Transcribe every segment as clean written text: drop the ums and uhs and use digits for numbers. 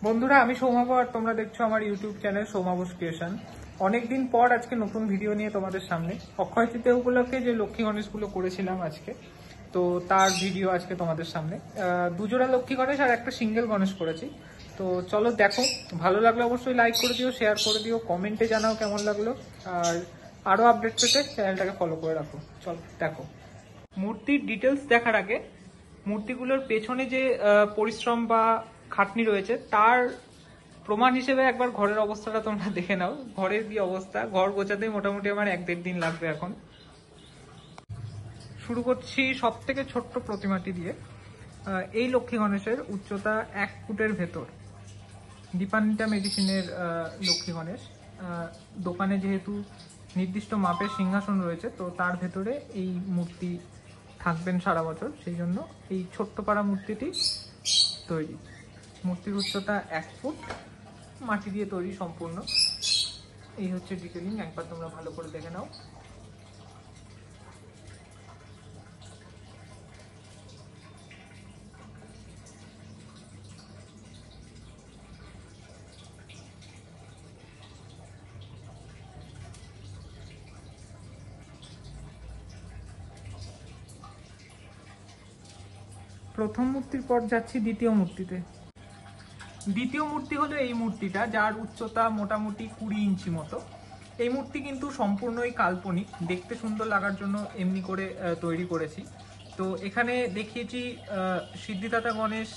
বন্ধুরা, আমি সৌমাব আর তোমরা দেখছো আমার ইউটিউব চ্যানেল সৌমাবস ক্রিয়েশন। অনেকদিন পর আজকে নতুন ভিডিও নিয়ে তোমাদের সামনে। অক্ষয় তৃতীয়া উপলক্ষে যে লক্ষ্মী গণেশগুলো করেছিলাম আজকে, তো তার ভিডিও আজকে তোমাদের সামনে। দুজোড়া লক্ষ্মী গণেশ আর একটা সিঙ্গেল গণেশ করেছি। তো চলো দেখো, ভালো লাগলে অবশ্যই লাইক করে দিও, শেয়ার করে দিও, কমেন্টে জানাও কেমন লাগলো। আর আরও আপডেট পেতে চ্যানেলটাকে ফলো করে রাখো। চলো দেখো। মূর্তির ডিটেলস দেখার আগে মূর্তিগুলোর পেছনে যে পরিশ্রম বা খাটনি রয়েছে তার প্রমাণ হিসেবে একবার ঘরের অবস্থাটা তোমরা দেখে নাও। ঘরের কি অবস্থা, ঘর গোছাতেই মোটামুটি আমার 1-1.5 দিন লাগবে। এখন শুরু করছি সব থেকে ছোট্ট প্রতিমাটি দিয়ে। এই লক্ষ্মী গণেশের উচ্চতা 1 ফুটের ভেতর। দীপান্বিতা মেডিসিনের লক্ষ্মী গণেশ। দোকানে যেহেতু নির্দিষ্ট মাপের সিংহাসন রয়েছে, তো তার ভেতরে এই মূর্তি থাকবেন সারা বছর, সেই জন্য এই ছোট্ট পাড়া মূর্তিটি তৈরি। মূর্তির উচ্চতা 1 ফুট, মাটি দিয়ে তৈরি সম্পূর্ণ। এই হচ্ছে ডিটেলিং, একবার তোমরা ভালো করে দেখে নাও। প্রথম মূর্তির পর যাচ্ছি দ্বিতীয় মূর্তিতে। দ্বিতীয় মূর্তি হলো এই মূর্তিটা, যার উচ্চতা মোটামুটি 20 ইঞ্চি মতো। এই মূর্তি কিন্তু সম্পূর্ণই কাল্পনিক, দেখতে সুন্দর লাগার জন্য এমনি করে তৈরি করেছি। তো এখানে দেখিয়েছি সিদ্ধিদাতা গণেশ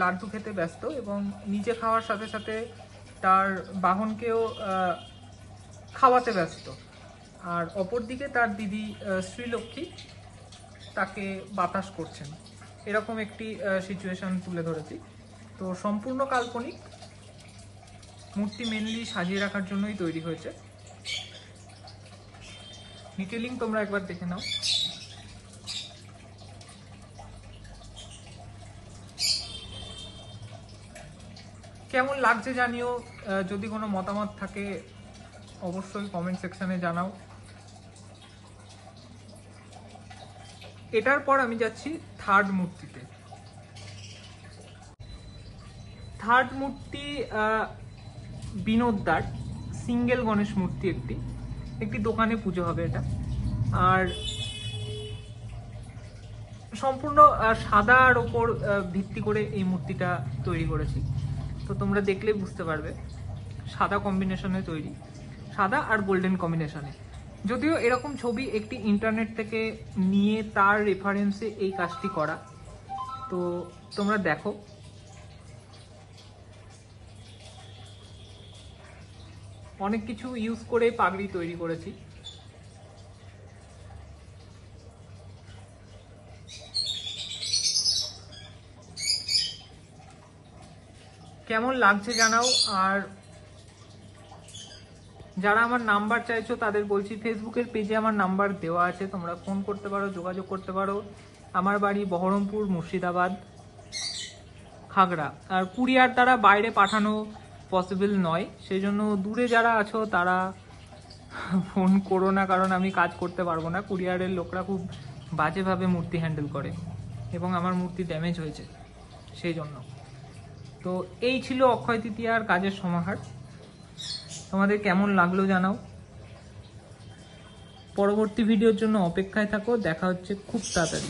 লাড্ডু খেতে ব্যস্ত এবং নিজে খাওয়ার সাথে সাথে তার বাহনকেও খাওয়াতে ব্যস্ত। আর অপরদিকে তার দিদি শ্রীলক্ষ্মী তাকে বাতাস করছেন, এরকম একটি সিচুয়েশন তুলে ধরেছি। তো সম্পূর্ণ কাল্পনিক মূর্তি, মেনলি সাজিয়ে রাখার জন্যই তৈরি হয়েছে। ডিটেলিং তোমরা একবার দেখে নাও। কেমন লাগছে জানিও, যদি কোনো মতামত থাকে অবশ্যই কমেন্ট সেকশনে জানাও। এটার পর আমি যাচ্ছি থার্ড মূর্তিতে। থার্ড মূর্তি বিনোদদার সিঙ্গেল গণেশ মূর্তি, একটি দোকানে পুজো হবে এটা। আর সম্পূর্ণ সাদার ওপর ভিত্তি করে এই মূর্তিটা তৈরি করেছি। তো তোমরা দেখলে বুঝতে পারবে সাদা কম্বিনেশনে তৈরি, সাদা আর গোল্ডেন কম্বিনেশনে। যদিও এরকম ছবি একটি ইন্টারনেট থেকে নিয়ে তার রেফারেন্সে এই কাজটি করা। তো তোমরা দেখো, অনেক কিছু ইউজ করে পাগড়ি তৈরি করেছি। কেমন লাগছে জানাও। আর যারা আমার নাম্বার চাইছো তাদের বলছি, ফেসবুকের পেজে আমার নাম্বার দেওয়া আছে, তোমরা ফোন করতে পারো, যোগাযোগ করতে পারো। আমার বাড়ি বহরমপুর, মুর্শিদাবাদ, খাগড়া। আর কুরিয়ার দ্বারা বাইরে পাঠানো পসিবল নয়, সেই জন্য দূরে যারা আছো তারা ফোন করো না, কারণ আমি কাজ করতে পারবো না। কুরিয়ারের লোকরা খুব বাজেভাবে মূর্তি হ্যান্ডেল করে এবং আমার মূর্তি ড্যামেজ হয়েছে সেই জন্য। তো এই ছিল অক্ষয় তৃতীয়ার কাজের সমাহার। তোমাদের কেমন লাগলো জানাও। পরবর্তী ভিডিওর জন্য অপেক্ষায় থাকো, দেখা হচ্ছে খুব তাড়াতাড়ি।